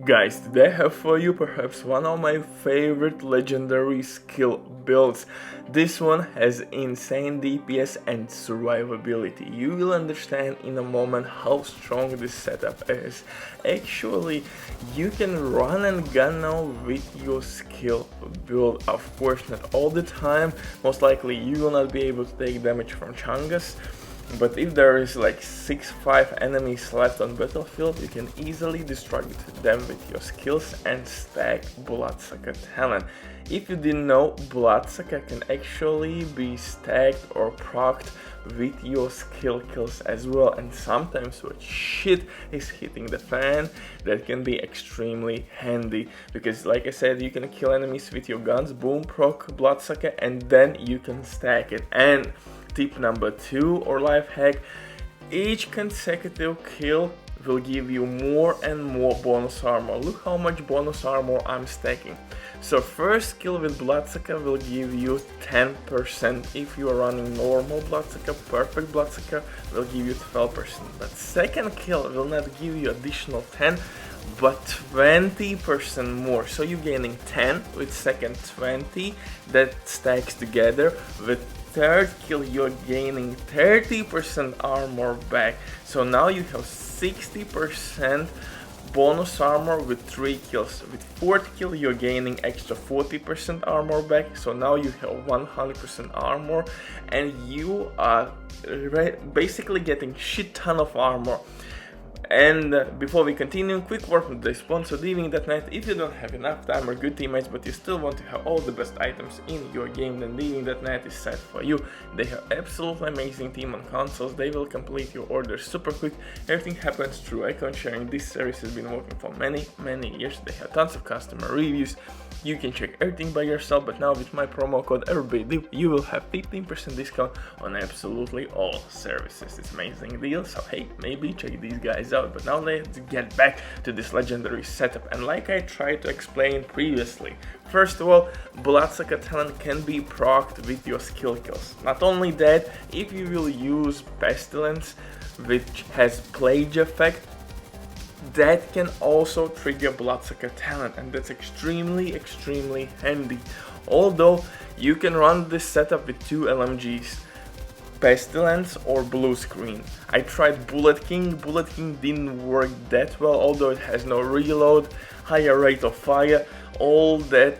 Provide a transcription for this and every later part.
Guys, today I have for you perhaps one of my favorite legendary skill builds. This one has insane DPS and survivability. You will understand in a moment how strong this setup is. Actually, you can run and gun now with your skill build. Of course, not all the time. Most likely you will not be able to take damage from Chungus. But if there is like 6-5 enemies left on battlefield, you can easily destroy them with your skills and stack Bloodsucker talent. If you didn't know, Bloodsucker can actually be stacked or procced with your skill kills as well, and sometimes when shit is hitting the fan, that can be extremely handy, because like I said, you can kill enemies with your guns, boom, proc Bloodsucker, and then you can stack it. And tip number 2 or life hack, each consecutive kill will give you more and more bonus armor. Look how much bonus armor I'm stacking. So first kill with Bloodsucker will give you 10%. If you are running normal Bloodsucker, perfect Bloodsucker will give you 12%. But second kill will not give you additional 10, but 20% more. So you're gaining 10 with second 20, that stacks together. With third kill you're gaining 30% armor back. So now you have 60% bonus armor with 3 kills. With fourth kill you're gaining extra 40% armor back. So now you have 100% armor, and you are basically getting shit ton of armor. And before we continue, quick word from the sponsor, Leaving.net. If you don't have enough time or good teammates, but you still want to have all the best items in your game, then Leaving.net is set for you. They have absolutely amazing team on consoles. They will complete your orders super quick. Everything happens through account sharing. This service has been working for many years. They have tons of customer reviews. You can check everything by yourself, but now with my promo code EVERYBODY, you will have 15% discount on absolutely all services. It's an amazing deal, so hey, maybe check these guys out. But now let's get back to this legendary setup, and like I tried to explain previously, first of all, Bloodsucker talent can be procced with your skill kills. Not only that, if you will use Pestilence, which has Plague effect, that can also trigger Bloodsucker talent, and that's extremely handy. Although you can run this setup with 2 LMGs, Pestilence or Blue Screen. I tried Bullet King didn't work that well, although it has no reload, higher rate of fire. All that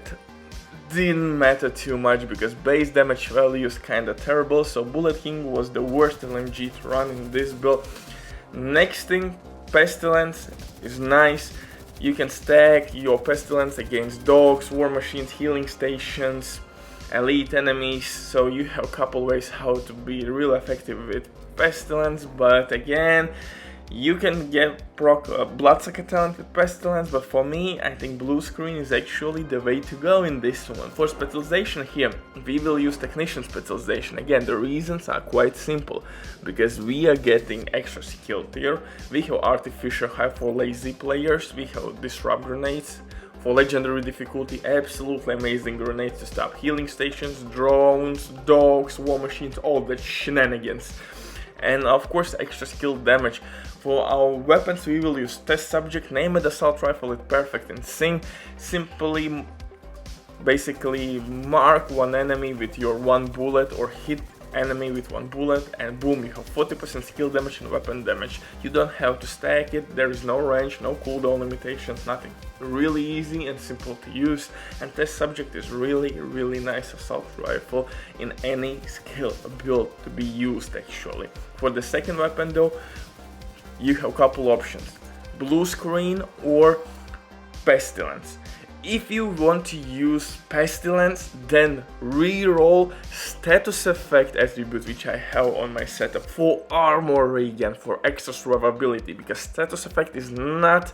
didn't matter too much because base damage value is kinda terrible, so Bullet King was the worst LMG to run in this build. Next thing, Pestilence is nice. You can stack your Pestilence against dogs, war machines, healing stations, elite enemies, so you have a couple ways how to be real effective with Pestilence. But again, you can get proc Bloodsucker talent with Pestilence, but for me, I think Blue Screen is actually the way to go in this one. For specialization here, we will use Technician specialization. Again, the reasons are quite simple, because we are getting extra skill tier, we have Artificial High for lazy players, we have Disrupt grenades. For legendary difficulty, absolutely amazing grenades to stop healing stations, drones, dogs, war machines, all that shenanigans. And of course extra skill damage. For our weapons we will use Test Subject, Named Assault Rifle with Perfect and Sync. Simply basically mark one enemy with your 1 bullet or hit enemy with 1 bullet, and boom, you have 40% skill damage and weapon damage. You don't have to stack it, there is no range, no cooldown limitations, nothing. Really easy and simple to use, and Test Subject is really nice assault rifle in any skill build to be used actually. For the second weapon though, you have a couple options, Blue Screen or Pestilence. If you want to use Pestilence, then reroll Status Effect attribute, which I have on my setup, for armor regen, for extra survivability, because Status Effect is not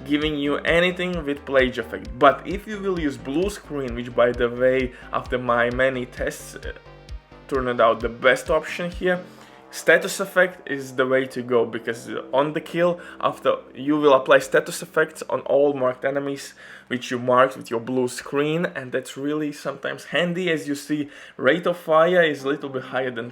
giving you anything with Plague effect. But if you will use Blue Screen, which by the way, after my many tests, turned out the best option here, Status Effect is the way to go, because on the kill, after you will apply status effects on all marked enemies which you marked with your Blue Screen, and that's really sometimes handy. As you see, rate of fire is a little bit higher than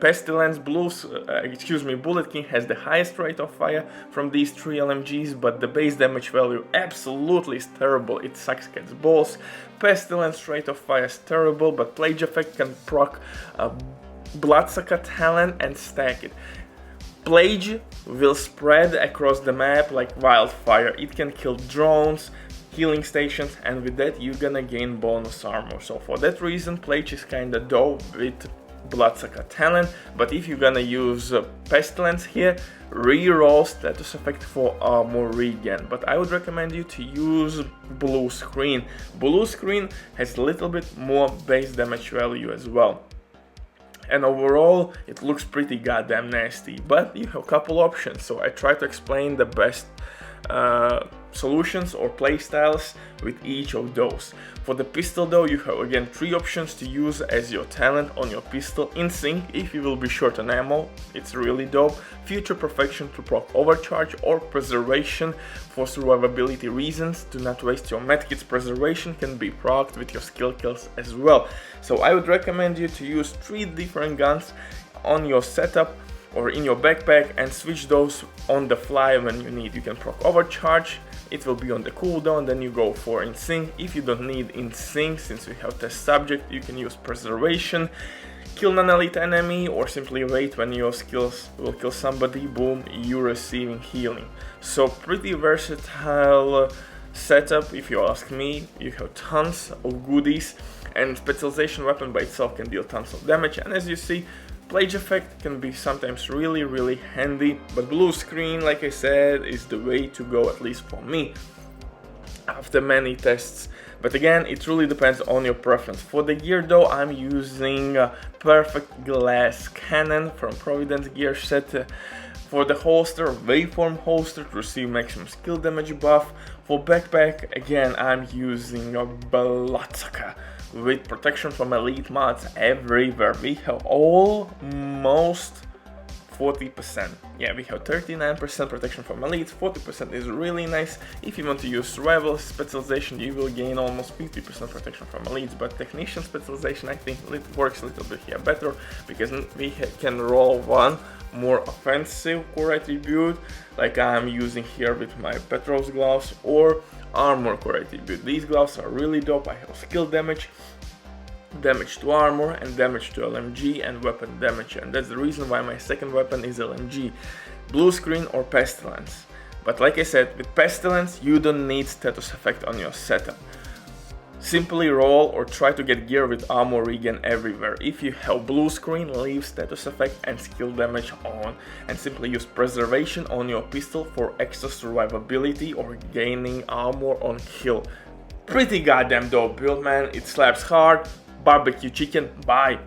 Pestilence, Bullet King has the highest rate of fire from these 3 LMGs, but the base damage value absolutely is terrible, it sucks cats balls. Pestilence rate of fire is terrible, but Plague Effect can proc Bloodsucker talent and stack it. Plague will spread across the map like wildfire, it can kill drones, healing stations, and with that you're gonna gain bonus armor. So for that reason Plague is kinda dope with Bloodsucker talent, but if you're gonna use Pestilence here, reroll status effect for armor regen. But I would recommend you to use Blue Screen. Blue Screen has a little bit more base damage value as well. And overall it looks pretty goddamn nasty, but you have a couple options, so I try to explain the best solutions or playstyles with each of those. For the pistol though, you have again 3 options to use as your talent on your pistol. In sync if you will be short on ammo, it's really dope. Future Perfection to proc overcharge, or Preservation for survivability reasons. Do not waste your medkits. Preservation can be procced with your skill kills as well. So I would recommend you to use 3 different guns on your setup or in your backpack and switch those on the fly when you need. You can proc overcharge, it will be on the cooldown, then you go for in sync. If you don't need in sync, since we have test subject, you can use Preservation, kill non-elite enemy, or simply wait when your skills will kill somebody, boom, you're receiving healing. So pretty versatile setup if you ask me. You have tons of goodies, and specialization weapon by itself can deal tons of damage, and as you see, Plague Effect can be sometimes really handy, but Blue Screen, like I said, is the way to go, at least for me, after many tests. But again, it really depends on your preference. For the gear though, I'm using Perfect Glass Cannon from Providence gear set. For the holster, Waveform holster to receive maximum skill damage buff. For backpack, again, I'm using a Bloodsucker with protection from elite mods everywhere. We have almost 40%. Yeah, we have 39% protection from elites, 40% is really nice. If you want to use survival specialization, you will gain almost 50% protection from elites, but technician specialization I think it works a little bit here better, because we can roll one more offensive core attribute, like I'm using here with my Petros gloves, or armor core attribute. These gloves are really dope. I have skill damage, damage to armor, and damage to LMG, and weapon damage, and that's the reason why my second weapon is LMG, Blue Screen or Pestilence. But like I said, with Pestilence you don't need status effect on your setup. Simply roll or try to get gear with armor regen everywhere. If you have Blue Screen, leave status effect and skill damage on, and simply use Preservation on your pistol for extra survivability or gaining armor on kill. Pretty goddamn dope build, man. It slaps hard. Barbecue chicken, bye.